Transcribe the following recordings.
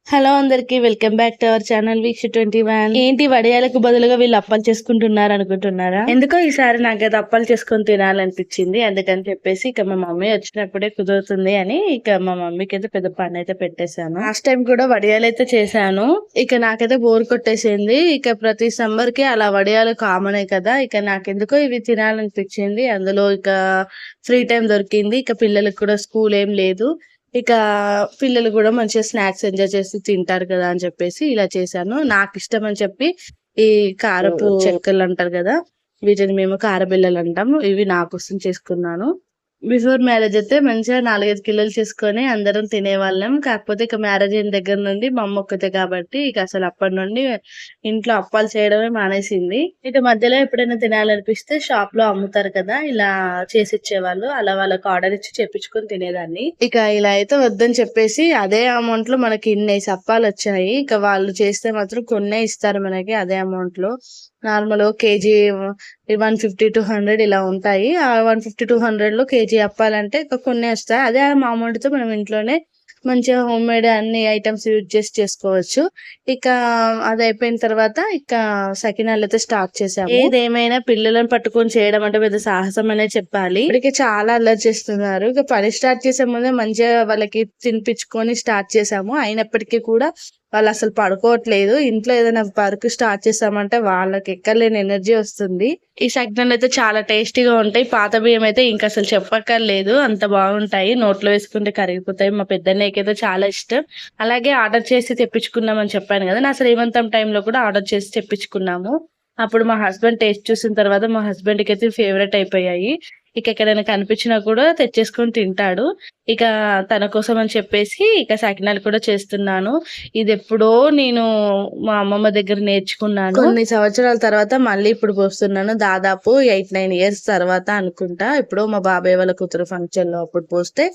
Hello అందరికి welcome back to our channel వీక్ష21. ఏంటి వడియాలకు బదులుగా వీళ్ళు అప్పాలు చేసుకుంటున్నారు అనుకుంటున్నారా? ఎందుకో ఈసారి నాకు అది అప్పాలు చేసుకొని తినాలనిపించింది. అందుకని చెప్పేసి ఇక మా మమ్మీ వచ్చినప్పుడే కుదురుతుంది అని ఇక మా మమ్మీకి అయితే పెద్ద పని అయితే పెట్టేశాను. లాస్ట్ టైం కూడా వడియాలు అయితే చేశాను. ఇక నాకైతే బోర్ కొట్టేసింది. ఇక ప్రతి సమ్మర్ కి అలా వడియాలు కామనే కదా. ఇక నాకెందుకో ఇవి తినాలనిపించింది. అందులో ఇక ఫ్రీ టైం దొరికింది. ఇక పిల్లలకు కూడా స్కూల్ ఏం లేదు. ఇక పిల్లలు కూడా మంచిగా స్నాక్స్ ఎంజాయ్ చేసి తింటారు కదా అని చెప్పేసి ఇలా చేశాను. నాకు ఇష్టం అని చెప్పి ఈ కారపు చెక్కలు అంటారు కదా, వీటిని మేము కారబిల్లలు అంటాం. ఇవి నా కోసం చేసుకున్నాను. బిఫోర్ మ్యారేజ్ అయితే మంచిగా 4-5 కిలోలు చేసుకొని అందరం తినేవాళ్ళం. కాకపోతే ఇక మ్యారేజ్ అయిన దగ్గర నుండి మా అమ్మ ఒక్కతే కాబట్టి ఇక అసలు అప్పటి నుండి ఇంట్లో అప్పాలు చేయడమే మానేసింది. ఇక మధ్యలో ఎప్పుడైనా తినాలనిపిస్తే షాప్ లో అమ్ముతారు కదా, ఇలా చేసి ఇచ్చేవాళ్ళు. అలా వాళ్ళకి ఆర్డర్ ఇచ్చి చెప్పించుకొని తినేదాన్ని. ఇక ఇలా అయితే వద్దని చెప్పేసి అదే అమౌంట్ లో మనకి ఇన్ని అప్పాలు వచ్చాయి. ఇక వాళ్ళు చేస్తే మాత్రం కొన్నే ఇస్తారు మనకి అదే అమౌంట్ లో. నార్మల్ కేజీ 150-200 ఇలా ఉంటాయి. ఆ 150-200 లో కేజీ అప్పాలంటే కొన్ని వస్తాయి. అదే మా అమౌంట్ తో మనం ఇంట్లోనే మంచిగా హోమ్ మేడ్ అన్ని ఐటమ్స్ యూజ్ చేసి చేసుకోవచ్చు. ఇక అది అయిపోయిన తర్వాత ఇక సకినాలు అయితే స్టార్ట్ చేసాము. ఏదేమైనా పిల్లలను పట్టుకొని చేయడం అంటే పెద్ద సాహసం అనే చెప్పాలి. ఇప్పటికే చాలా అల్లరి చేస్తున్నారు. ఇక పని స్టార్ట్ చేసే ముందే మంచిగా వాళ్ళకి తినిపించుకొని స్టార్ట్ చేసాము. అయినప్పటికీ కూడా వాళ్ళు అసలు పడుకోవట్లేదు. ఇంట్లో ఏదైనా వర్క్ స్టార్ట్ చేసామంటే వాళ్ళకి ఎక్కలేని ఎనర్జీ వస్తుంది. ఈ సకినాలు అయితే చాలా టేస్టీగా ఉంటాయి. పాత బియ్యం అయితే ఇంకా అసలు చెప్పక్కర్లేదు, అంత బాగుంటాయి. నోట్లో వేసుకుంటే కరిగిపోతాయి. మా పెద్దన్నయ్యకి అయితే చాలా ఇష్టం. అలాగే ఆర్డర్ చేసి తెప్పించుకున్నామని చెప్పాను కదా, నా శ్రీమంతం టైంలో కూడా ఆర్డర్ చేసి తెప్పించుకున్నాము. అప్పుడు మా హస్బెండ్ టేస్ట్ చూసిన తర్వాత మా హస్బెండ్ కి అయితే ఫేవరెట్ అయిపోయాయి. ఇక ఎక్కడైనా కనిపించినా కూడా తెచ్చేసుకొని తింటాడు. ఇక తన కోసం అని చెప్పేసి ఇక సకినాలు కూడా చేస్తున్నాను. ఇది ఎప్పుడో నేను మా అమ్మమ్మ దగ్గర నేర్చుకున్నాను. కొన్ని సంవత్సరాల తర్వాత మళ్ళీ ఇప్పుడు పోస్తున్నాను. దాదాపు 8-9 ఇయర్స్ తర్వాత అనుకుంటా. ఇప్పుడు మా బాబాయ్ వాళ్ళ కూతురు ఫంక్షన్ లో అప్పుడు పోస్తే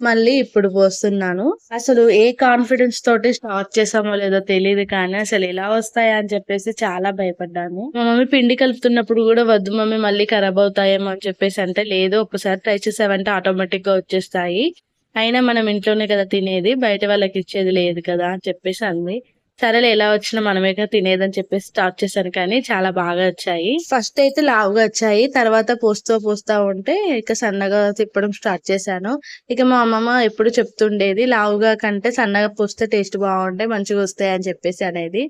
మళ్ళీ ఇప్పుడు పోస్తున్నాను. అసలు ఏ కాన్ఫిడెన్స్ తోటి స్టార్ట్ చేసామో లేదో తెలియదు కానీ అసలు ఎలా వస్తాయా అని చెప్పేసి చాలా భయపడ్డాను. మా మమ్మీ పిండి కలుపుతున్నప్పుడు కూడా వద్దు మమ్మీ మళ్ళీ ఖరాబ్ అవుతాయేమో అని చెప్పేసి అంటే, లేదు ఒకసారి ట్రై చేసావంటే ఆటోమేటిక్ గా వచ్చేస్తాయి. అయినా మనం ఇంట్లోనే కదా తినేది, బయట వాళ్ళకి ఇచ్చేది లేదు కదా అని చెప్పేసి అంది. సరేలే ఎలా వచ్చినా మనమే కదా తినేదని చెప్పేసి స్టార్ట్ చేశాను. కానీ చాలా బాగా వచ్చాయి. ఫస్ట్ అయితే లావుగా వచ్చాయి. తర్వాత పోస్తా ఉంటే ఇక సన్నగా తిప్పడం స్టార్ట్ చేశాను. ఇక మా అమ్మమ్మ ఎప్పుడు చెప్తుండేది లావుగా కంటే సన్నగా పోస్తే టేస్ట్ బాగుంటాయి, మంచిగా వస్తాయి అని చెప్పేసి అనేది.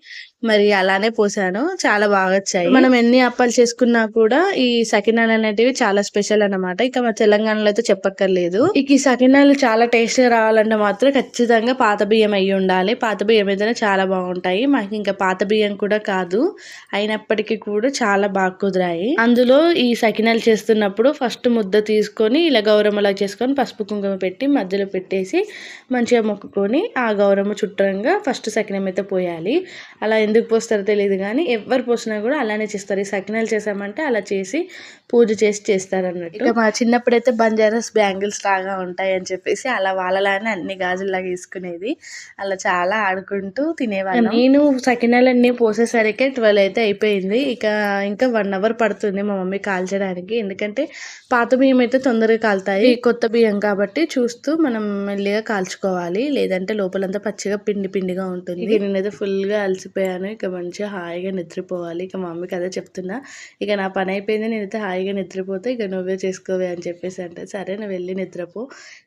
మరి అలానే పోసాను. చాలా బాగా వచ్చాయి. మనం ఎన్ని అప్పాలు చేసుకున్నా కూడా ఈ సకినాలు అనేటివి చాలా స్పెషల్ అన్నమాట. ఇక మా తెలంగాణలో అయితే చెప్పక్కర్లేదు. ఇక ఈ సకినాలు చాలా టేస్ట్ గా రావాలంటే మాత్రం ఖచ్చితంగా పాత బియ్యం అయ్యి ఉండాలి. పాత బియ్యం అయితేనే చాలా బాగుంటాయి. మాకు ఇంకా పాత బియ్యం కూడా కాదు, అయినప్పటికీ కూడా చాలా బాగా కుదిరాయి. అందులో ఈ సకినాలు చేస్తున్నప్పుడు ఫస్ట్ ముద్ద తీసుకొని ఇలా గౌరమ్మలా చేసుకొని పసుపు కుంకుమ పెట్టి మధ్యలో పెట్టేసి మంచిగా మొక్కుకొని ఆ గౌరమ్మ చుట్టంగా ఫస్ట్ సకినం అయితే పోయాలి. అలా ఎందుకు పోస్తారో తెలియదు కానీ ఎవరు పోసినా కూడా అలానే చేస్తారు. ఈ సకినాలు చేసామంటే అలా చేసి పూజ చేసి చేస్తారు అన్నట్టు. ఇక మా చిన్నప్పుడైతే బంజారాస్ బ్యాంగిల్స్ లాగా ఉంటాయి అని చెప్పేసి అలా వాళ్ళలానే అన్ని గాజుల్లాగా వేసుకునేది. అలా చాలా ఆడుకుంటూ తినేవాళ్ళం. నేను సకినాలన్నీ పోసేసరికి 12 అయితే అయిపోయింది. ఇంకా 1 అవర్ పడుతుంది మా మమ్మీ కాల్చడానికి. ఎందుకంటే పాత బియ్యం అయితే తొందరగా కాలుతాయి, కొత్త బియ్యం కాబట్టి చూస్తూ మనం మెల్లిగా కాల్చుకోవాలి, లేదంటే లోపలంతా పచ్చిగా పిండి పిండిగా ఉంటుంది. నేనైతే ఫుల్ గా అలసిపోయాను. ఇక మంచిగా హాయిగా నిద్రపోవాలి. ఇక మా మమ్మీకి అదే చెప్తున్నా, ఇక నా పని అయిపోయింది, నేనైతే హాయిగా నిద్రపోతే ఇక నువ్వే చేసుకోవే అని చెప్పేసి అంటే, సరే నువ్వు వెళ్ళి నిద్రపో,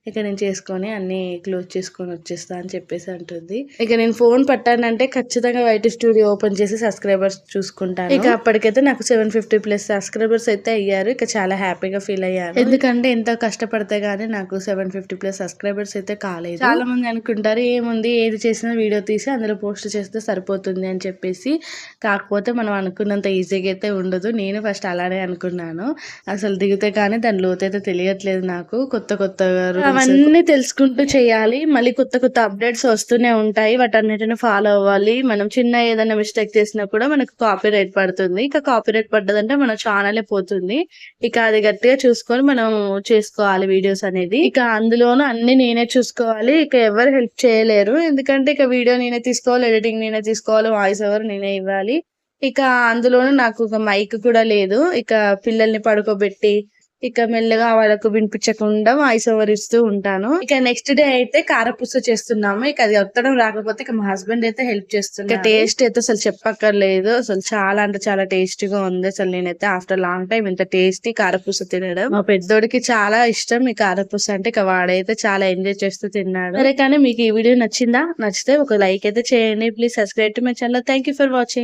ఇక నేను చేసుకొని అన్ని క్లోజ్ చేసుకొని వచ్చేస్తా అని చెప్పేసి అంటుంది. ఇక నేను ఫోన్ పట్టానంటే ఖచ్చితంగా వైట్ స్టూడియో ఓపెన్ చేసి సబ్స్క్రైబర్స్ చూసుకుంటాను. ఇక అప్పటికైతే నాకు 750+ సబ్స్క్రైబర్స్ అయితే అయ్యారు. ఇక చాలా హ్యాపీగా ఫీల్ అయ్యాను. ఎందుకంటే ఎంతో కష్టపడితే గానీ నాకు 750+ సబ్స్క్రైబర్స్ అయితే కాలేదు. చాలా మంది అనుకుంటారు ఏముంది ఏది చేసినా వీడియో తీసి అందులో పోస్ట్ చేస్తే సరిపోతుంది అని చెప్పేసి. కాకపోతే మనం అనుకున్నంత ఈజీగా అయితే ఉండదు. నేను ఫస్ట్ అలానే అనుకున్నాను. అసలు దిగితే కానీ దాని లోతైతే తెలియట్లేదు నాకు. కొత్త అవన్నీ తెలుసుకుంటూ చేయాలి. మళ్ళీ కొత్త అప్డేట్స్ వస్తూనే ఉంటాయి. వాటన్నిటిని ఫాలో అవ్వాలి. మనం చిన్న ఏదైనా మిస్టేక్ చేసినా కూడా మనకు కాపీరైట్ పడుతుంది. ఇక కాపీరైట్ పడ్డదంటే మన ఛానలే పోతుంది. ఇక అది గట్టిగా చూసుకొని మనం చేసుకోవాలి వీడియోస్ అనేది. ఇక అందులోనూ అన్ని నేనే చూసుకోవాలి. ఇక ఎవరు హెల్ప్ చేయలేరు. ఎందుకంటే ఇక వీడియో నేనే తీసుకోవాలి, ఎడిటింగ్ నేనే తీసుకోవాలి, వాయిస్ ఓవర్ నేనే ఇవ్వాలి. ఇక అందులోనూ నాకు ఒక మైక్ కూడా లేదు. ఇక పిల్లల్ని పడుకోబెట్టి ఇక మెల్లగా వాళ్ళకు వినిపించకుండా వాయిస్ ఓవర్ ఇస్తూ ఉంటాను. ఇక నెక్స్ట్ డే అయితే కారపూస చేస్తున్నాము. ఇక అది ఒత్తడం రాకపోతే ఇక మా హస్బెండ్ అయితే హెల్ప్ చేస్తున్నారు. ఇక టేస్ట్ అయితే అసలు చెప్పక్కర్లేదు, అసలు చాలా అంటే చాలా టేస్టీగా ఉంది. అసలు నేనైతే ఆఫ్టర్ లాంగ్ టైం ఇంత టేస్టీ కారపూస తినడం. మా పెద్దోడికి చాలా ఇష్టం ఈ కారపూస అంటే, ఇక వాడైతే చాలా ఎంజాయ్ చేస్తూ తిన్నాడు. సరే కానీ మీకు ఈ వీడియో నచ్చిందా? నచ్చితే ఒక లైక్ అయితే చేయండి. Please subscribe to my channel. Thank you for watching.